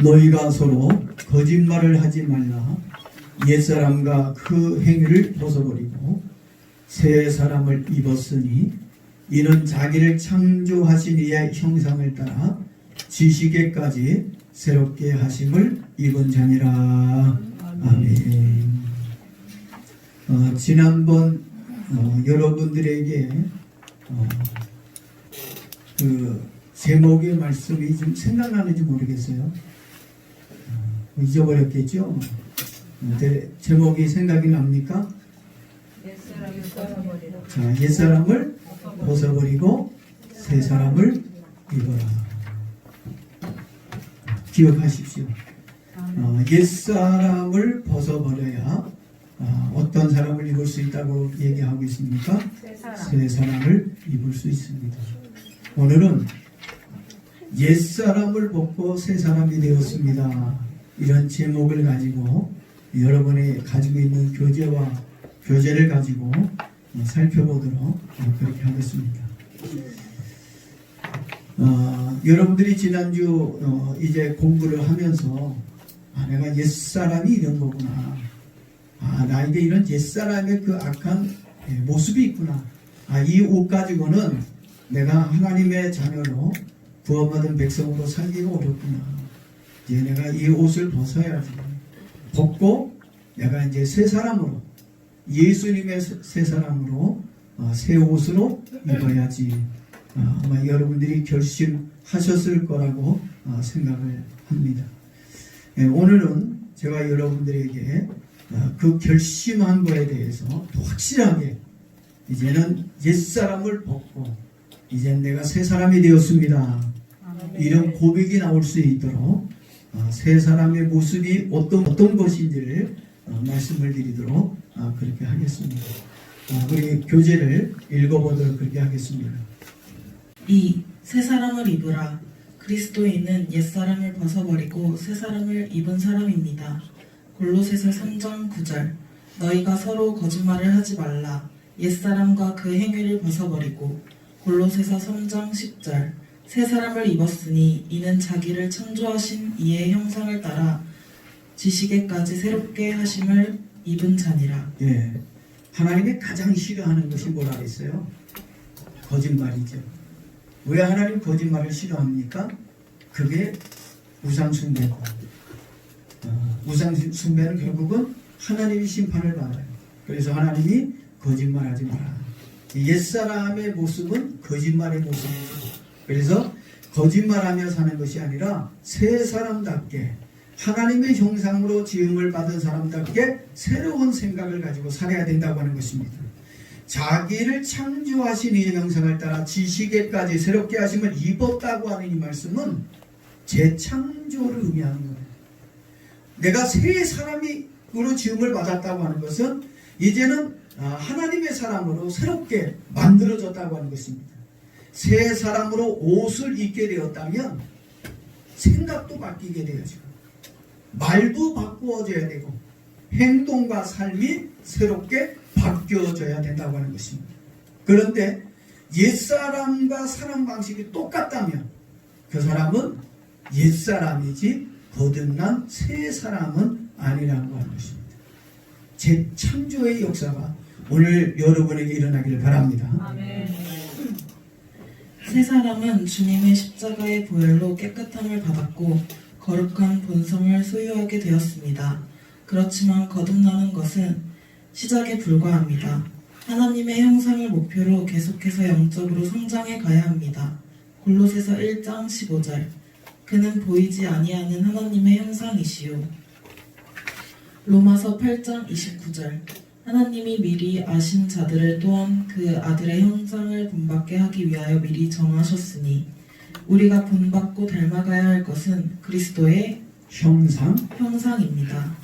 너희가 서로 거짓말을 하지 말라. 옛사람과 그 행위를 벗어버리고 새 사람을 입었으니 이는 자기를 창조하신 이의 형상을 따라 지식에까지 새롭게 하심을 입은 자니라. 아멘. 지난번 여러분들에게 그 제목의 말씀이 좀 생각나는지 모르겠어요. 잊어버렸겠죠? 제목이 생각이 납니까? 자, 옛사람을 벗어버리고 새 사람을 입어라. 기억하십시오. 옛사람을 벗어버려야 어떤 사람을 입을 수 있다고 얘기하고 있습니까? 새 사람을 입을 수 있습니다. 오늘은 옛사람을 벗고 새 사람이 되었습니다. 이런 제목을 가지고 여러분이 가지고 있는 교재를 가지고 살펴보도록 그렇게 하겠습니다. 여러분들이 지난주 이제 공부를 하면서 내가 옛사람이 이런 거구나. 나에게 이런 옛사람의 그 악한 모습이 있구나. 이 옷 가지고는 내가 하나님의 자녀로 구원받은 백성으로 살기가 어렵구나. 이제 내가 이 옷을 벗어야지. 벗고 내가 이제 새 사람으로, 예수님의 새 사람으로 새 옷으로 입어야지. 아마 여러분들이 결심하셨을 거라고 생각을 합니다. 오늘은 제가 여러분들에게 그 결심한 거에 대해서 또 확실하게 이제는 옛사람을 벗고 이제는 내가 새 사람이 되었습니다. 이런 고백이 나올 수 있도록 새 사람의 모습이 어떤 것인지를 말씀을 드리도록 그렇게 하겠습니다. 우리 교재를 읽어보도록 그렇게 하겠습니다. 새 사람을 입으라. 그리스도인은 옛사람을 벗어버리고 새 사람을 입은 사람입니다. 골로새서 3장 9절. 너희가 서로 거짓말을 하지 말라. 옛사람과 그 행위를 벗어버리고. 골로새서 3장 10절. 새 사람을 입었으니 이는 자기를 창조하신 이의 형상을 따라 지식에까지 새롭게 하심을 입은 자니라. 예, 하나님이 가장 싫어하는 것이 뭐라 그랬어요? 거짓말이죠. 왜 하나님 거짓말을 싫어합니까? 그게 우상숭배고, 우상숭배는 결국은 하나님이 심판을 받아요. 그래서 하나님이 거짓말하지 마라. 옛사람의 모습은 거짓말의 모습이죠. 그래서 거짓말하며 사는 것이 아니라 새 사람답게 하나님의 형상으로 지음을 받은 사람답게 새로운 생각을 가지고 살아야 된다고 하는 것입니다. 자기를 창조하신 이의 형상을 따라 지식에까지 새롭게 하심을 입었다고 하는 이 말씀은 재창조를 의미하는 거예요. 내가 새 사람으로 지음을 받았다고 하는 것은 이제는 하나님의 사람으로 새롭게 만들어졌다고 하는 것입니다. 새 사람으로 옷을 입게 되었다면 생각도 바뀌게 되어져. 말도 바꾸어져야 되고 행동과 삶이 새롭게 바뀌어져야 된다고 하는 것입니다. 그런데 옛사람과 사람 방식이 똑같다면 그 사람은 옛사람이지 거듭난 새 사람은 아니라고 하는 것입니다. 재창조의 역사가 오늘 여러분에게 일어나기를 바랍니다. 아멘. 새 사람은 주님의 십자가의 보혈로 깨끗함을 받았고 거룩한 본성을 소유하게 되었습니다. 그렇지만 거듭나는 것은 시작에 불과합니다. 하나님의 형상을 목표로 계속해서 영적으로 성장해 가야 합니다. 골로새서 1장 15절. 그는 보이지 아니하는 하나님의 형상이시요. 로마서 8장 29절. 하나님이 미리 아신 자들을 또한 그 아들의 형상을 본받게 하기 위하여 미리 정하셨으니 우리가 본받고 닮아가야 할 것은 그리스도의 형상입니다.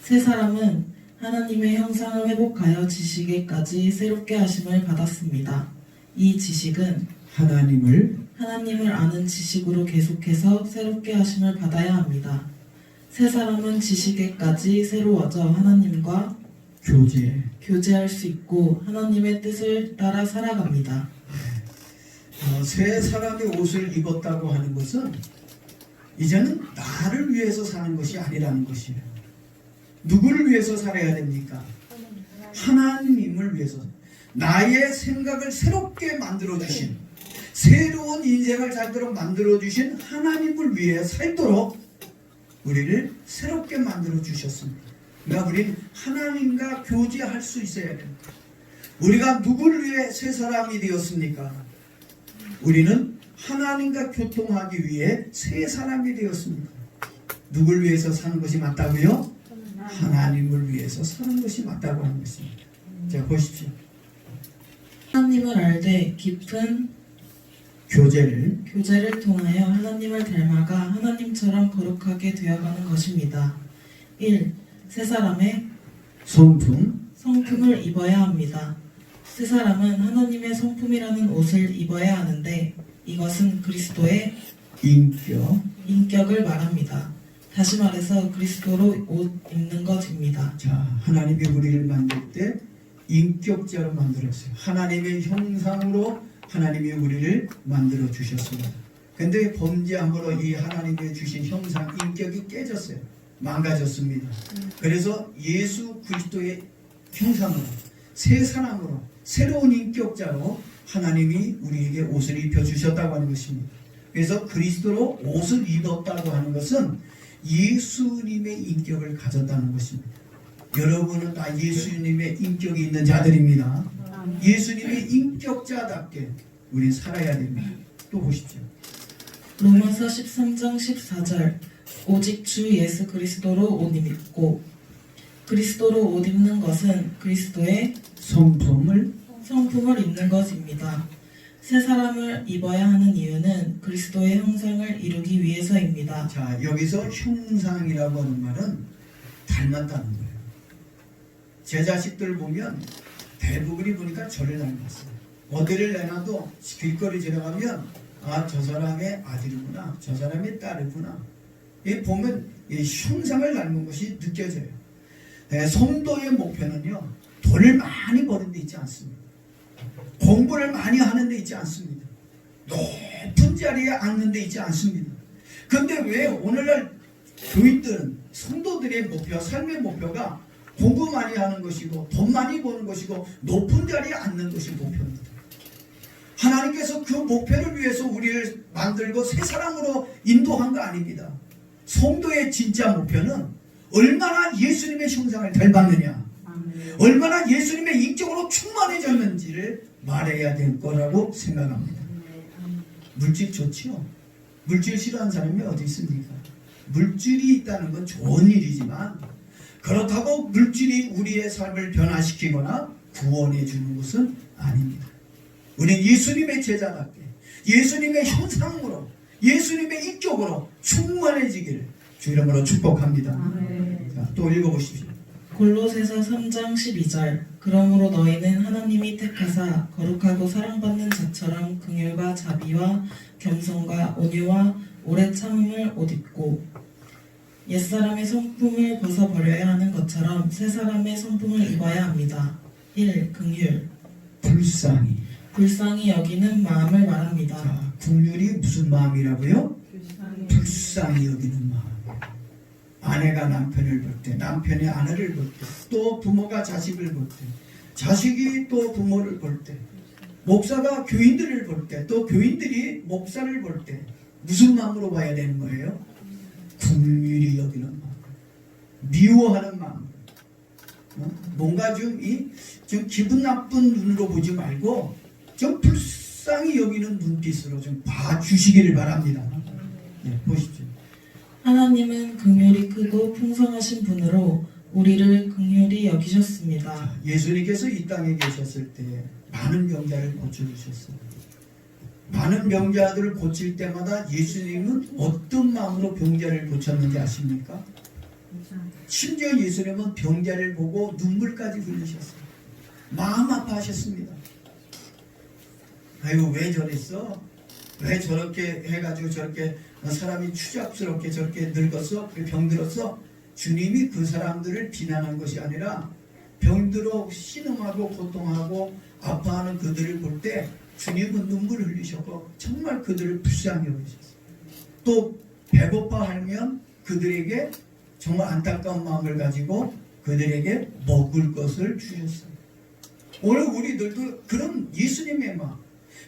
새 사람은 하나님의 형상을 회복하여 지식에까지 새롭게 하심을 받았습니다. 이 지식은 하나님을 아는 지식으로 계속해서 새롭게 하심을 받아야 합니다. 새 사람은 지식에까지 새로워져 하나님과 교제할 수 있고 하나님의 뜻을 따라 살아갑니다. 새 사람의 옷을 입었다고 하는 것은 이제는 나를 위해서 사는 것이 아니라는 것이에요. 누구를 위해서 살아야 됩니까? 하나님을 위해서. 나의 생각을 새롭게 만들어주신, 새로운 인생을 살도록 만들어주신 하나님을 위해 살도록 우리를 새롭게 만들어주셨습니다. 그러니까 우리는 하나님과 교제할 수 있어야 됩니다. 우리가 누구를 위해 새 사람이 되었습니까? 우리는 하나님과 교통하기 위해 새 사람이 되었습니다. 누굴 위해서 사는 것이 맞다고요? 하나님을 위해서 사는 것이 맞다고 하는 것입니다. 자, 보십시오. 하나님을 알되 깊은 교제를 통하여 하나님을 닮아가 하나님처럼 거룩하게 되어가는 것입니다. 1. 새 사람의 성품을 입어야 합니다. 새 사람은 하나님의 성품이라는 옷을 입어야 하는데 이것은 그리스도의 인격을 말합니다. 다시 말해서 그리스도로 옷 입는 것입니다. 자, 하나님이 우리를 만들 때 인격자로 만들었어요. 하나님의 형상으로 하나님이 우리를 만들어 주셨습니다. 근데 범죄함으로 이 하나님이 주신 형상, 인격이 깨졌어요. 망가졌습니다. 그래서 예수 그리스도의 형상으로, 새 사람으로, 새로운 인격자로 하나님이 우리에게 옷을 입혀주셨다고 하는 것입니다. 그래서 그리스도로 옷을 입었다고 하는 것은 예수님의 인격을 가졌다는 것입니다. 여러분은 다 예수님의 인격이 있는 자들입니다. 예수님의 인격자답게 우리는 살아야 됩니다. 또 보십시오. 로마서 13장 14절 오직 주 예수 그리스도로 옷 입고, 그리스도로 옷 입는 것은 그리스도의 성품을 입는 것입니다. 새 사람을 입어야 하는 이유는 그리스도의 형상을 이루기 위해서입니다. 자, 여기서 형상이라고 하는 말은 닮았다는 거예요. 제 자식들 보면 대부분이 보니까 저를 닮았어요. 어디를 내놔도 길거리 지나가면 아, 저 사람의 아들이구나, 저 사람의 딸이구나. 이 보면 이 형상을 닮은 것이 느껴져요. 성도의 목표는요, 돈을 많이 버는 데 있지 않습니다. 공부를 많이 하는 데 있지 않습니다. 높은 자리에 앉는 데 있지 않습니다. 근데 왜 오늘날 교인들은, 성도들의 목표, 삶의 목표가 공부 많이 하는 것이고 돈 많이 버는 것이고 높은 자리에 앉는 것이 목표입니다. 하나님께서 그 목표를 위해서 우리를 만들고 새 사람으로 인도한 거 아닙니다. 성도의 진짜 목표는 얼마나 예수님의 형상을 닮았느냐, 얼마나 예수님의 인격으로 충만해졌는지를 말해야 될 거라고 생각합니다. 물질 좋지요. 물질 싫어하는 사람이 어디 있습니까? 물질이 있다는 건 좋은 일이지만 그렇다고 물질이 우리의 삶을 변화시키거나 구원해 주는 것은 아닙니다. 우리는 예수님의 제자답게 예수님의 형상으로 예수님의 인격으로 충만해지기를 주 이름으로 축복합니다. 자, 또 읽어보십시오. 골로새서 3장 12절 그러므로 너희는 하나님이 택하사 거룩하고 사랑받는 자처럼 긍휼과 자비와 겸손과 온유와 오래 참음을 옷 입고, 옛사람의 성품을 벗어버려야 하는 것처럼 새사람의 성품을 입어야 합니다. 1. 긍휼 불쌍히 여기는 마음을 말합니다. 자, 긍휼이 무슨 마음이라고요? 불쌍히 여기는 마음. 아내가 남편을 볼 때, 남편이 아내를 볼 때, 또 부모가 자식을 볼 때, 자식이 또 부모를 볼 때, 목사가 교인들을 볼 때, 또 교인들이 목사를 볼 때 무슨 마음으로 봐야 되는 거예요? 긍휼히 여기는 마음, 미워하는 마음. 뭔가 좀 기분 나쁜 눈으로 보지 말고 좀 불쌍히 여기는 눈빛으로 좀 봐주시기를 바랍니다. 네, 보십시오. 하나님은 긍휼이 크고 풍성하신 분으로 우리를 긍휼히 여기셨습니다. 자, 예수님께서 이 땅에 계셨을 때 많은 병자를 고쳐주셨어요. 많은 병자들을 고칠 때마다 예수님은 어떤 마음으로 병자를 고쳤는지 아십니까? 심지어 예수님은 병자를 보고 눈물까지 흘리셨어요. 마음 아파하셨습니다. 아이고, 왜 저랬어? 왜 저렇게 해가지고 저렇게 사람이 추잡스럽게 저렇게 늙었어? 병들었어? 주님이 그 사람들을 비난한 것이 아니라 병들어 신음하고 고통하고 아파하는 그들을 볼 때 주님은 눈물을 흘리셨고 정말 그들을 불쌍히 여기셨어요. 또 배고파하면 그들에게 정말 안타까운 마음을 가지고 그들에게 먹을 것을 주셨어요. 오늘 우리들도 그런 예수님의 마음,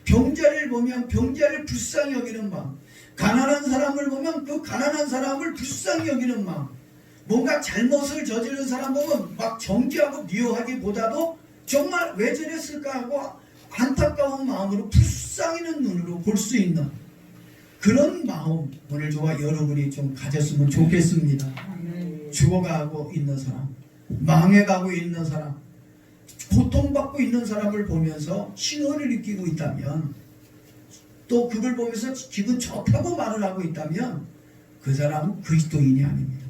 병자를 보면 병자를 불쌍히 여기는 마음, 가난한 사람을 보면 그 가난한 사람을 불쌍히 여기는 마음, 뭔가 잘못을 저지른 사람 보면 막 정죄하고 미워하기보다도 정말 왜 저랬을까 하고 안타까운 마음으로 불쌍히는 눈으로 볼 수 있는 그런 마음 오늘 저와 여러분이 좀 가졌으면 좋겠습니다. 죽어가고 있는 사람, 망해가고 있는 사람, 고통받고 있는 사람을 보면서 신호를 느끼고 있다면, 또 그걸 보면서 기분 좋다고 말을 하고 있다면 그 사람은 그리스도인이 아닙니다.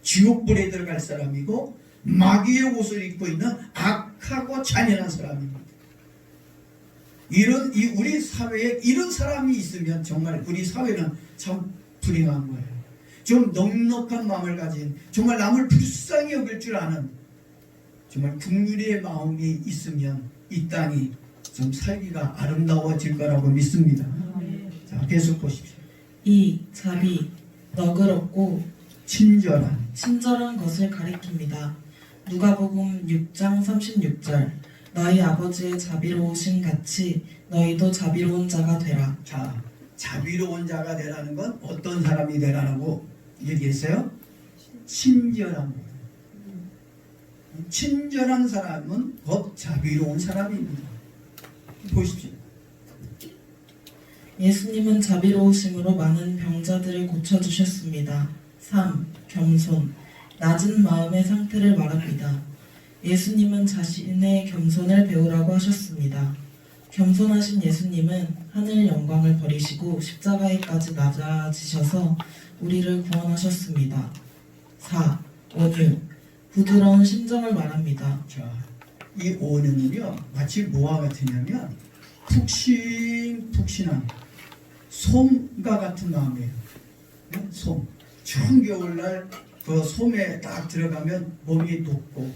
지옥불에 들어갈 사람이고 마귀의 옷을 입고 있는 악하고 잔인한 사람입니다. 우리 사회에 이런 사람이 있으면 정말 우리 사회는 참 불행한 거예요. 좀 넉넉한 마음을 가진, 정말 남을 불쌍히 여길 줄 아는 정말 긍휼의 마음이 있으면 이 땅이 좀 살기가 아름다워질 거라고 믿습니다. 자, 계속 보십시오. 이 자비, 너그럽고 친절한 것을 가리킵니다. 누가복음 6장 36절. 너희 아버지의 자비로우신 같이 너희도 자비로운 자가 되라. 자, 자비로운 자가 되라는 건 어떤 사람이 되라고 얘기했어요? 친절합니다. 친절한 사람은 곧 자비로운 사람입니다. 보십시오. 예수님은 자비로우심으로 많은 병자들을 고쳐주셨습니다. 3. 겸손, 낮은 마음의 상태를 말합니다. 예수님은 자신의 겸손을 배우라고 하셨습니다. 겸손하신 예수님은 하늘 영광을 버리시고 십자가에까지 낮아지셔서 우리를 구원하셨습니다. 4. 온유, 부드러운 심정을 말합니다. 자, 이 온유는요 마치 뭐와 같으냐면 푹신푹신한 솜과 같은 마음이에요. 솜. 추운 겨울날 그 솜에 딱 들어가면 몸이 녹고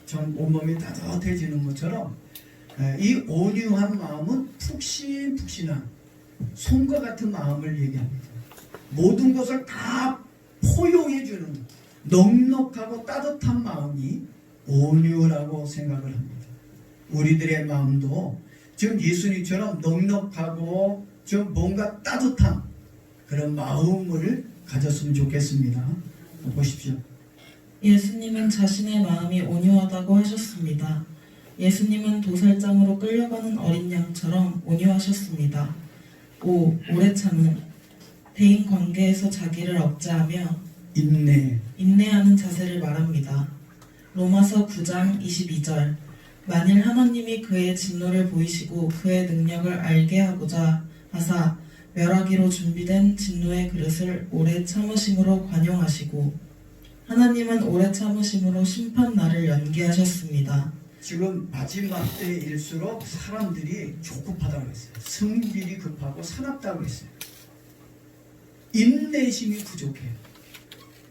전 온몸이 따뜻해지는 것처럼 이 온유한 마음은 푹신푹신한 솜과 같은 마음을 얘기합니다. 모든 것을 다 포용해주는 넉넉하고 따뜻한 마음이 온유라고 생각을 합니다. 우리들의 마음도 지금 예수님처럼 넉넉하고 좀 뭔가 따뜻한 그런 마음을 가졌으면 좋겠습니다. 보십시오. 예수님은 자신의 마음이 온유하다고 하셨습니다. 예수님은 도살장으로 끌려가는 어린 양처럼 온유하셨습니다. 5. 오래 참음, 대인 관계에서 자기를 억제하며 인내하는 자세를 말합니다. 로마서 9장 22절. 만일 하나님이 그의 진노를 보이시고 그의 능력을 알게 하고자 하사 멸하기로 준비된 진노의 그릇을 오래 참으심으로 관용하시고, 하나님은 오래 참으심으로 심판 날을 연기하셨습니다. 지금 마지막 때일수록 사람들이 조급하다고 했어요. 성질이 급하고 사납다고 했어요. 인내심이 부족해요.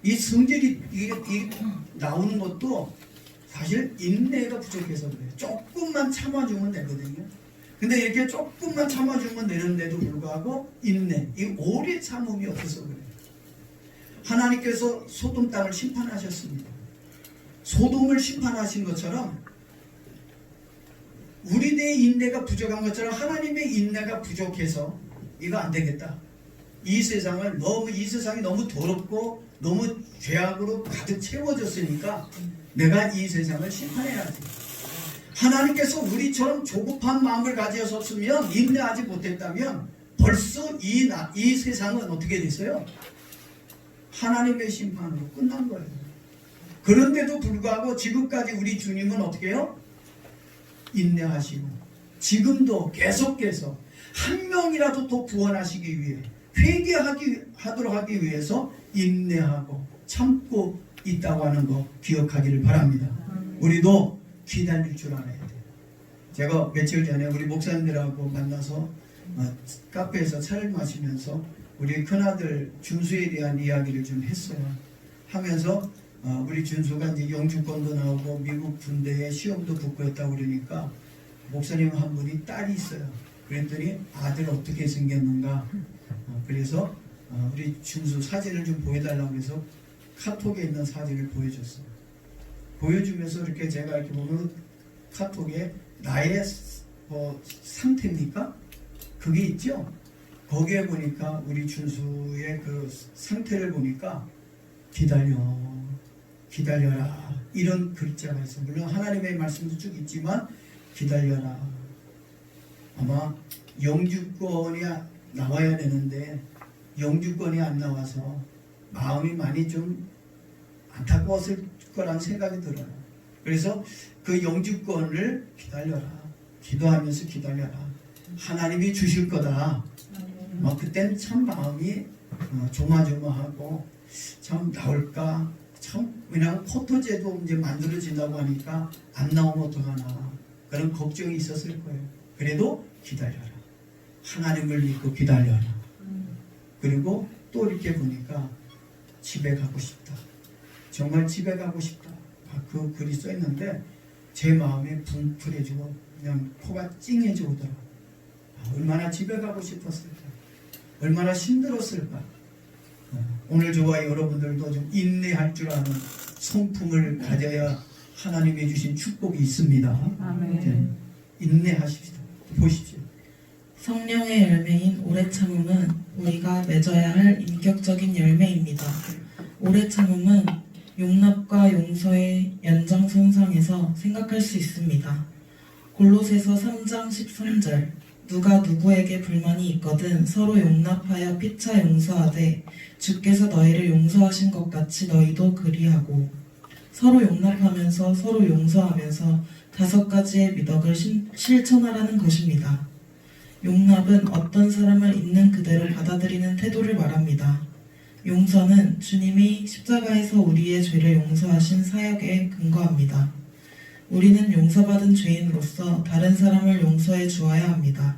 이 성질이 나오는 것도 사실 인내가 부족해서 그래요. 조금만 참아주면 되거든요. 근데 이렇게 조금만 참아주면 되는데도 불구하고 인내, 이 오래 참음이 없어서 그래요. 하나님께서 소돔 땅을 심판하셨습니다. 소돔을 심판하신 것처럼 우리의 인내가 부족한 것처럼 하나님의 인내가 부족해서 이거 안 되겠다. 이 세상이 너무 더럽고 너무 죄악으로 가득 채워졌으니까 내가 이 세상을 심판해야지. 하나님께서 우리처럼 조급한 마음을 가졌었으면, 인내하지 못했다면 벌써 이 세상은 어떻게 됐어요? 하나님의 심판으로 끝난 거예요. 그런데도 불구하고 지금까지 우리 주님은 어떻게 해요? 인내하시고 지금도 계속해서 한 명이라도 더 구원하시기 위해 회개하도록 하기 위해서 인내하고 참고 있다고 하는 거 기억하기를 바랍니다. 우리도 기다릴 줄 알아야 돼요. 제가 며칠 전에 우리 목사님들하고 만나서 카페에서 차를 마시면서 우리 큰아들 준수에 대한 이야기를 좀 했어요. 하면서 우리 준수가 이제 영주권도 나오고 미국 군대에 시험도 붙고 했다고 그러니까 목사님 한 분이 딸이 있어요. 그랬더니 아들 어떻게 생겼는가. 그래서 우리 준수 사진을 좀 보여달라고 해서 카톡에 있는 사진을 보여줬어요. 보여주면서 이렇게 제가 이렇게 보면 카톡에 나의 상태입니까? 그게 있죠? 거기에 보니까 우리 준수의 그 상태를 보니까 기다려라 이런 글자가 있어요. 물론 하나님의 말씀도 쭉 있지만 기다려라. 아마 영주권이 나와야 되는데 영주권이 안 나와서 마음이 많이 좀 안타까웠을 거라는 생각이 들어요. 그래서 그 영주권을 기다려라. 기도하면서 기다려라. 하나님이 주실 거다. 그때는 참 마음이 조마조마하고 참 나올까? 참 왜냐하면 포토제도 이제 만들어진다고 하니까 안 나오면 어떡하나 그런 걱정이 있었을 거예요. 그래도 기다려라. 하나님을 믿고 기다려라. 그리고 또 이렇게 보니까 집에 가고 싶다. 정말 집에 가고 싶다. 그 글이 써 있는데 제 마음에 붕풀해지고 그냥 코가 찡해져 오더라. 얼마나 집에 가고 싶었을까. 얼마나 힘들었을까. 오늘 저와 여러분들도 좀 인내할 줄 아는 성품을 가져야 하나님이 주신 축복이 있습니다. 아멘. 인내하십시다. 보십시오. 성령의 열매인 오래 참음은 우리가 맺어야 할 인격적인 열매입니다. 오래 참음은 용납과 용서의 연장선상에서 생각할 수 있습니다. 골로새서 3장 13절 누가 누구에게 불만이 있거든 서로 용납하여 피차 용서하되 주께서 너희를 용서하신 것 같이 너희도 그리하고 서로 용납하면서 서로 용서하면서 5가지의 미덕을 실천하라는 것입니다. 용납은 어떤 사람을 있는 그대로 받아들이는 태도를 말합니다. 용서는 주님이 십자가에서 우리의 죄를 용서하신 사역에 근거합니다. 우리는 용서받은 죄인으로서 다른 사람을 용서해 주어야 합니다.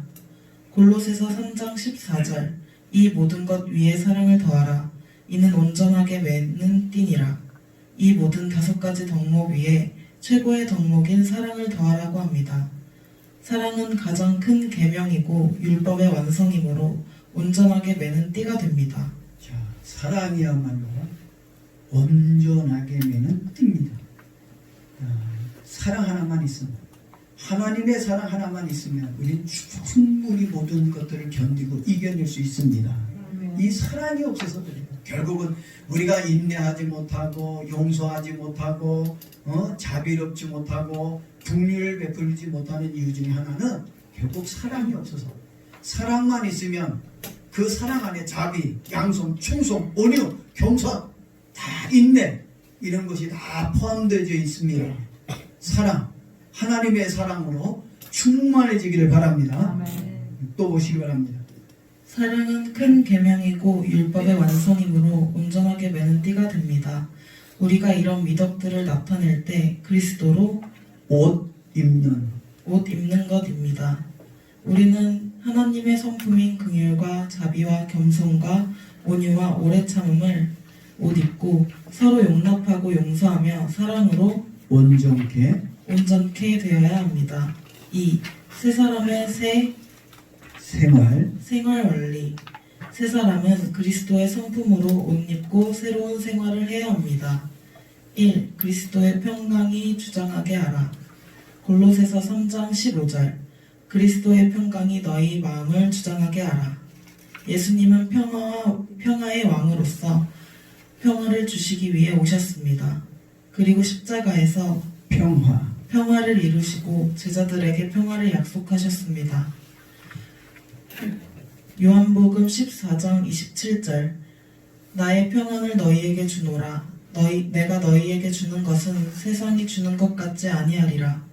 골로새서 3장 14절 이 모든 것 위에 사랑을 더하라. 이는 온전하게 맺는 띠니라. 이 모든 5가지 덕목 위에 최고의 덕목인 사랑을 더하라고 합니다. 사랑은 가장 큰 계명이고 율법의 완성이므로 온전하게 매는 띠가 됩니다. 자, 사랑이야말로 온전하게 매는 띠입니다. 사랑 하나만 있으면 하나님의 사랑 하나만 있으면 우리는 충분히 모든 것들을 견디고 이겨낼 수 있습니다. 이 사랑이 없어서 그래요. 결국은 우리가 인내하지 못하고 용서하지 못하고 자비롭지 못하고 긍휼을 베풀지 못하는 이유 중에 하나는 결국 사랑이 없어서 사랑만 있으면 그 사랑 안에 자비, 양손, 충성, 온유, 겸손, 다 인내 이런 것이 다 포함되어 있습니다. 사랑, 하나님의 사랑으로 충만해지기를 바랍니다. 또 보시기 바랍니다. 사랑은 큰 계명이고 율법의 완성이므로 온전하게 매는 띠가 됩니다. 우리가 이런 미덕들을 나타낼 때 그리스도로 옷 입는 것입니다. 우리는 하나님의 성품인 긍휼과 자비와 겸손과 온유와 오래 참음을 옷 입고 서로 용납하고 용서하며 사랑으로 온전케 되어야 합니다. 2. 세 사람의 생활 원리. 세 사람은 그리스도의 성품으로 옷 입고 새로운 생활을 해야 합니다. 1. 그리스도의 평강이 주장하게 하라. 골로새서 3장 15절 그리스도의 평강이 너희 마음을 주장하게 하라. 예수님은 평화의 왕으로서 평화를 주시기 위해 오셨습니다. 그리고 십자가에서 평화를 이루시고 제자들에게 평화를 약속하셨습니다. 요한복음 14장 27절 나의 평안을 너희에게 주노라. 내가 너희에게 주는 것은 세상이 주는 것 같지 아니하리라.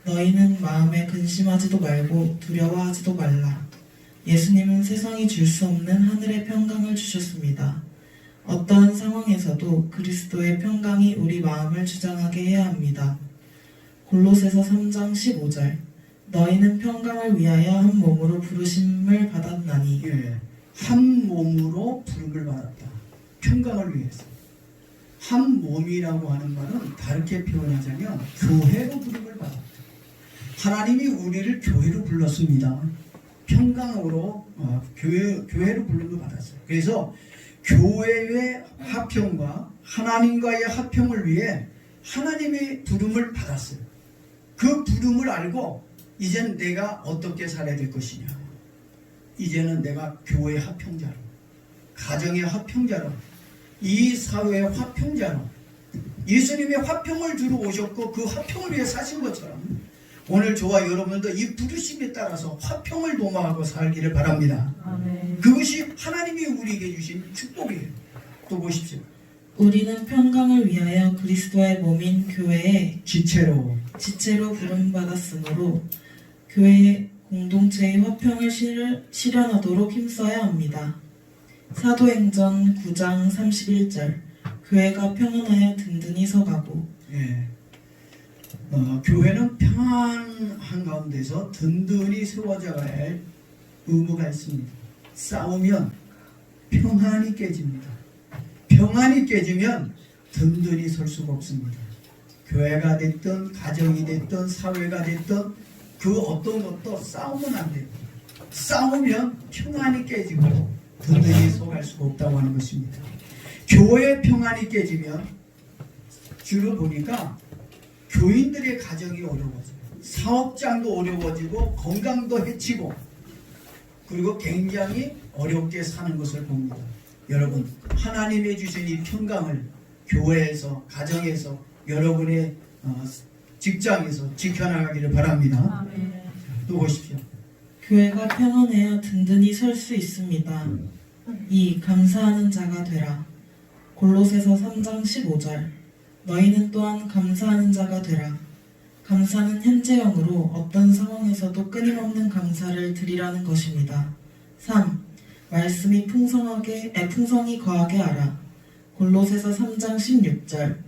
너희는 마음에 근심하지도 말고 두려워하지도 말라. 예수님은 세상이 줄 수 없는 하늘의 평강을 주셨습니다. 어떠한 상황에서도 그리스도의 평강이 우리 마음을 주장하게 해야 합니다. 골로새서 3장 15절 너희는 평강을 위하여 한 몸으로 부르심을 받았나니 한 몸으로 부름을 받았다. 평강을 위해서. 한 몸이라고 하는 말은 다르게 표현하자면 교회로 부름을 받았다. 하나님이 우리를 교회로 불렀습니다. 평강으로 교회로 부름을 받았어요. 그래서 교회의 화평과 하나님과의 화평을 위해 하나님의 부름을 받았어요. 그 부름을 알고 이제는 내가 어떻게 살아야 될 것이냐. 이제는 내가 교회의 화평자로, 가정의 화평자로, 이 사회의 화평자로, 예수님의 화평을 주러 오셨고 그 화평을 위해 사신 것처럼 오늘 저와 여러분도 이 부르심에 따라서 화평을 도모하고 살기를 바랍니다. 아멘. 그것이 하나님이 우리에게 주신 축복이에요. 또 보십시오. 우리는 평강을 위하여 그리스도의 몸인 교회에 지체로 지체로 부름받았으므로 교회의 공동체의 화평을 실현하도록 힘써야 합니다. 사도행전 9장 31절 교회가 평안하여 든든히 서가고. 예. 교회는 평안한 가운데서 든든히 세워져야 할 의무가 있습니다. 싸우면 평안이 깨집니다. 평안이 깨지면 든든히 설 수가 없습니다. 교회가 됐든 가정이 됐든 사회가 됐든 그 어떤 것도 싸우면 안 돼요. 싸우면 평안이 깨지고 든든히 서갈 수가 없다고 하는 것입니다. 교회 평안이 깨지면 주로 보니까 교인들의 가정이 어려워져요. 사업장도 어려워지고 건강도 해치고 그리고 굉장히 어렵게 사는 것을 봅니다. 여러분, 하나님의 주신 이 평강을 교회에서, 가정에서, 여러분의 직장에서 지켜나가기를 바랍니다. 아멘. 또 보십시오. 교회가 평안해야 든든히 설 수 있습니다. 2. 감사하는 자가 되라. 골로새서 3장 15절 너희는 또한 감사하는 자가 되라. 감사는 현재형으로 어떤 상황에서도 끊임없는 감사를 드리라는 것입니다. 3. 말씀이 풍성이 거하게 하라. 골로새서 3장 16절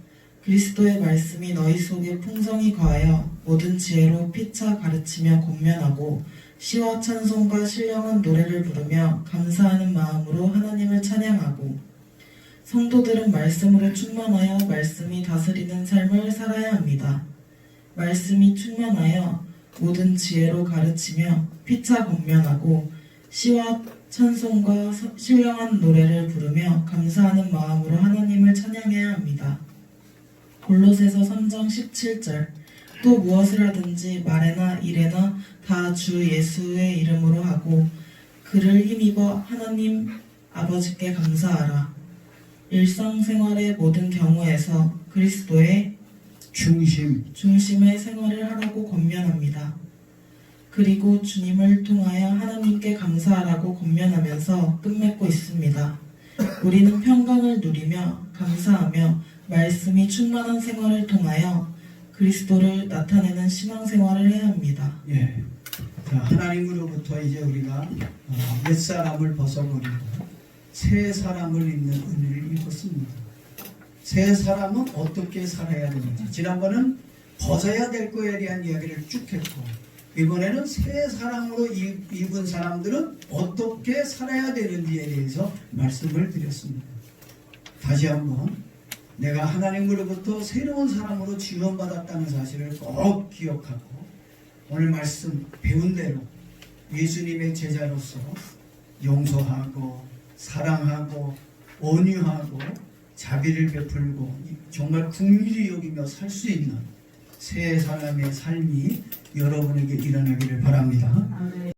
그리스도의 말씀이 너희 속에 풍성히 거하여 모든 지혜로 피차 가르치며 권면하고 시와 찬송과 신령한 노래를 부르며 감사하는 마음으로 하나님을 찬양하고. 성도들은 말씀으로 충만하여 말씀이 다스리는 삶을 살아야 합니다. 말씀이 충만하여 모든 지혜로 가르치며 피차 권면하고 시와 찬송과 신령한 노래를 부르며 감사하는 마음으로 하나님을 찬양해야 합니다. 골로새서 3장 17절 또 무엇을 하든지 말에나 일에나 다 주 예수의 이름으로 하고 그를 힘입어 하나님 아버지께 감사하라. 일상생활의 모든 경우에서 그리스도의 중심의 생활을 하라고 권면합니다. 그리고 주님을 통하여 하나님께 감사하라고 권면하면서 끝맺고 있습니다. 우리는 평강을 누리며 감사하며 말씀이 충만한 생활을 통하여 그리스도를 나타내는 신앙생활을 해야 합니다. 예. 자, 하나님으로부터 이제 우리가 옛사람을 벗어버리고 새 사람을 입는 은혜를 입었습니다. 새 사람은 어떻게 살아야 되는지 지난번은 벗어야 될 거에 대한 이야기를 쭉 했고 이번에는 새 사람으로 입은 사람들은 어떻게 살아야 되는지에 대해서 말씀을 드렸습니다. 다시 한번 내가 하나님으로부터 새로운 사람으로 지원받았다는 사실을 꼭 기억하고 오늘 말씀 배운 대로 예수님의 제자로서 용서하고 사랑하고 온유하고 자비를 베풀고 정말 긍휼히 여기며 살 수 있는 새 사람의 삶이 여러분에게 일어나기를 바랍니다.